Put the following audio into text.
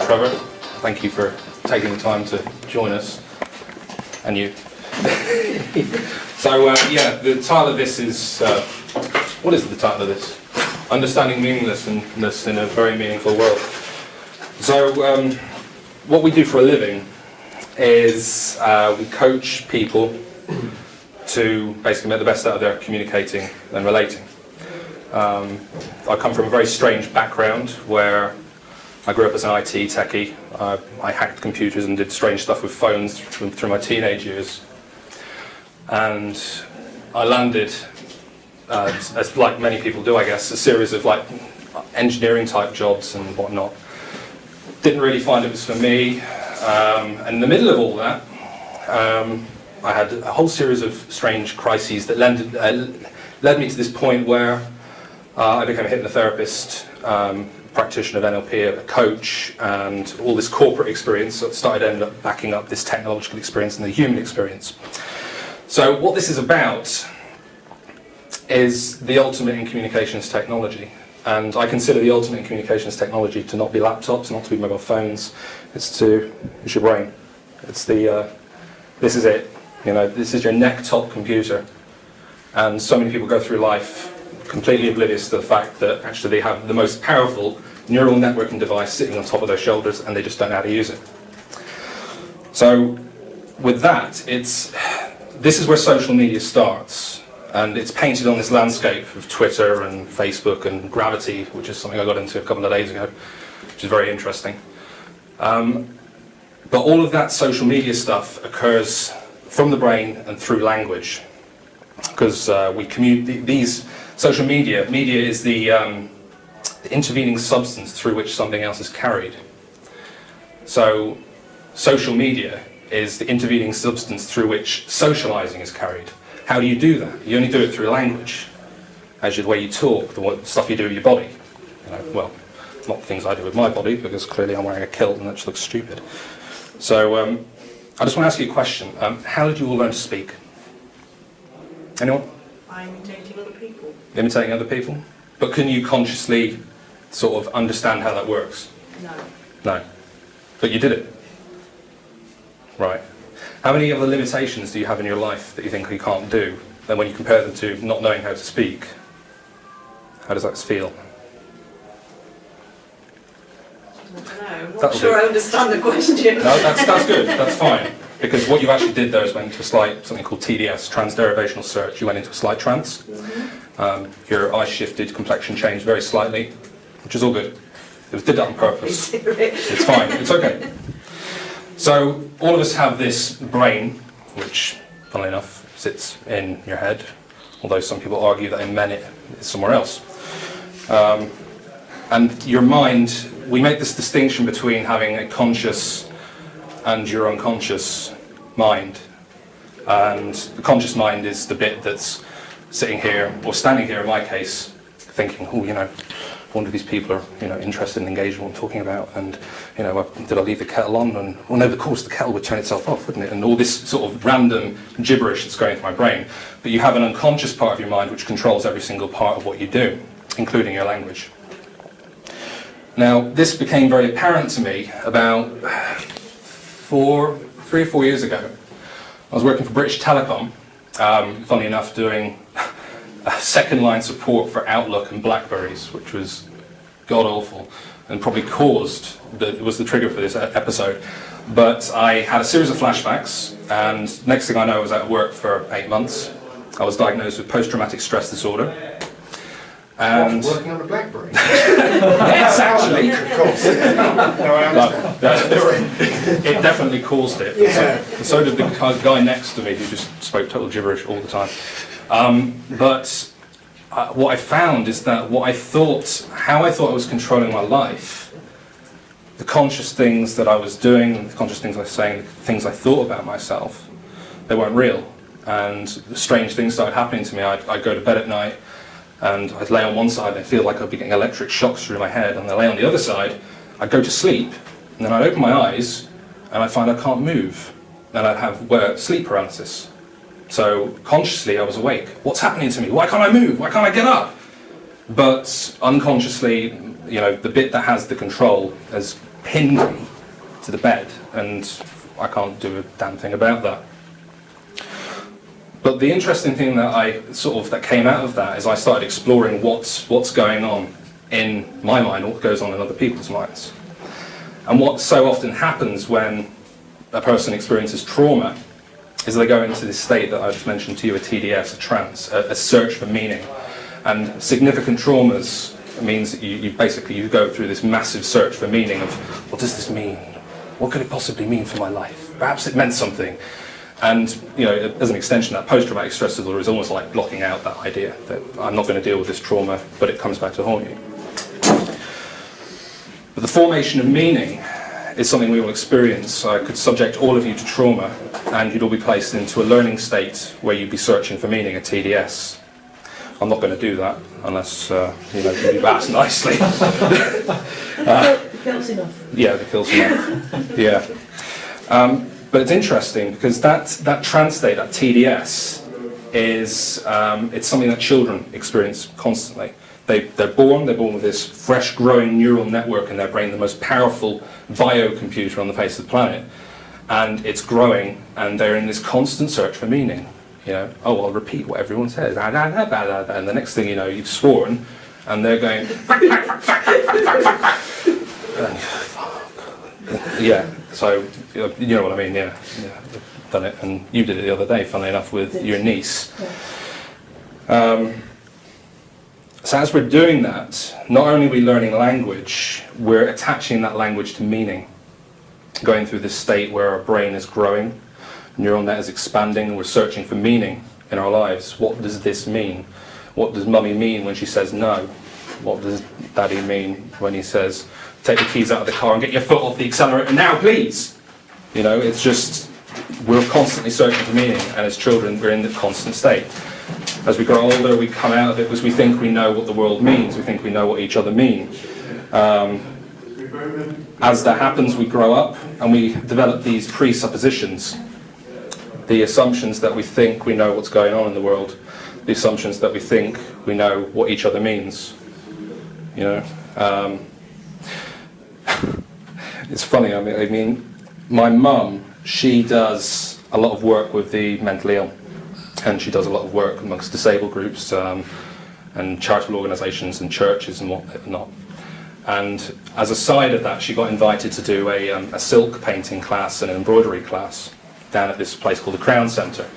Trevor. Thank you for taking the time to join us. And you. So, the title of this is... what is the title of this? Understanding Meaninglessness in a Very Meaningful World. So, what we do for a living is we coach people to basically make the best out of their communicating and relating. I come from a very strange background where I grew up as an IT techie. I hacked computers and did strange stuff with phones through my teenage years. And I landed, as like many people do, I guess, a series of like engineering type jobs and whatnot. Didn't really find it was for me. And in the middle of all that, I had a whole series of strange crises that led me to this point where I became a hypnotherapist, practitioner of NLP, a coach, and all this corporate experience ended up backing up this technological experience and the human experience. So what this is about is the ultimate in communications technology. And I consider the ultimate in communications technology to not be laptops, not to be mobile phones. It's your brain. It's this is it. This is your neck-top computer. And so many people go through life completely oblivious to the fact that actually they have the most powerful neural networking device sitting on top of their shoulders and they just don't know how to use it. So with that, this is where social media starts. And it's painted on this landscape of Twitter and Facebook and gravity, which is something I got into a couple of days ago, which is very interesting. But all of that social media stuff occurs from the brain and through language. Because these social media is the intervening substance through which something else is carried. So social media is the intervening substance through which socializing is carried. How do you do that? You only do it through language, as the way you talk, the stuff you do with your body. Well, not things I do with my body, because clearly I'm wearing a kilt and that just looks stupid. So I just want to ask you a question. How did you all learn to speak? Anyone? By imitating other people. Imitating other people? But can you consciously sort of understand how that works? No. No. But you did it? Right. How many other limitations do you have in your life that you think you can't do? And when you compare them to not knowing how to speak, how does that feel? I don't know. I'm not sure I understand the question. No, that's good. That's fine. Because what you actually did there is went into something called TDS, transderivational search. You went into a slight trance. Mm-hmm. Your eyes shifted, complexion changed very slightly, which is all good. It did that on purpose. It's fine. It's okay. So all of us have this brain, which, funnily enough, sits in your head, although some people argue that in men it is somewhere else. And your mind, we make this distinction between having a conscious and your unconscious mind. And the conscious mind is the bit that's sitting here, or standing here in my case, thinking, I wonder if these people are, interested and engaged in what I'm talking about, and, did I leave the kettle on? And, well, no, of course the kettle would turn itself off, wouldn't it? And all this sort of random gibberish that's going through my brain. But you have an unconscious part of your mind which controls every single part of what you do, including your language. Now, this became very apparent to me about 3 or 4 years ago. I was working for British Telecom, funnily enough, doing second line support for Outlook and Blackberries, which was god awful and probably was the trigger for this episode. But I had a series of flashbacks, and next thing I know I was out of work for 8 months. I was diagnosed with post-traumatic stress disorder. And working on a BlackBerry. Yes, actually. Of course. No, I understand. It definitely caused it. Yeah. So did the guy next to me who just spoke total gibberish all the time. But what I found is that how I thought I was controlling my life, the conscious things that I was doing, the conscious things I was saying, the things I thought about myself, they weren't real. And strange things started happening to me. I'd go to bed at night, and I'd lay on one side and I'd feel like I'd be getting electric shocks through my head, and I'd lay on the other side, I'd go to sleep, and then I'd open my eyes, and I'd find I can't move, and I'd have sleep paralysis. So consciously I was awake. What's happening to me? Why can't I move? Why can't I get up? But unconsciously, the bit that has the control has pinned me to the bed, and I can't do a damn thing about that. But the interesting thing that came out of that is I started exploring what's going on in my mind, what goes on in other people's minds. And what so often happens when a person experiences trauma is they go into this state that I just mentioned to you, a TDS, a trance, a search for meaning. And significant traumas means that you basically go through this massive search for meaning of, what does this mean? What could it possibly mean for my life? Perhaps it meant something. And as an extension, that post-traumatic stress disorder is almost like blocking out that idea that I'm not going to deal with this trauma, but it comes back to haunt you. But the formation of meaning is something we will experience. I could subject all of you to trauma, and you'd all be placed into a learning state where you'd be searching for meaning, a TDS. I'm not going to do that unless you've asked nicely. The kill's enough. Yeah, the kill's enough. Yeah. But it's interesting because that trance state, that TDS, is it's something that children experience constantly. They're born with this fresh growing neural network in their brain, the most powerful biocomputer on the face of the planet, and it's growing, and they're in this constant search for meaning. I'll repeat what everyone says, and the next thing you know, you've sworn, and they're going, yeah. So you know what I mean, yeah. I've done it, and you did it the other day, funnily enough, with your niece. So as we're doing that, not only are we learning language, we're attaching that language to meaning, going through this state where our brain is growing, neural net is expanding, and we're searching for meaning in our lives. What does this mean? What does mummy mean when she says no? What does daddy mean when he says, take the keys out of the car and get your foot off the accelerator now, please? It's just, we're constantly searching for meaning, and as children, we're in the constant state. As we grow older, we come out of it because we think we know what the world means, we think we know what each other mean. As that happens, we grow up and we develop these presuppositions, the assumptions that we think we know what's going on in the world, the assumptions that we think we know what each other means. It's funny, I mean, my mum, she does a lot of work with the mentally ill, and she does a lot of work amongst disabled groups and charitable organisations and churches and whatnot. And as a side of that, she got invited to do a silk painting class and an embroidery class down at this place called the Crown Centre,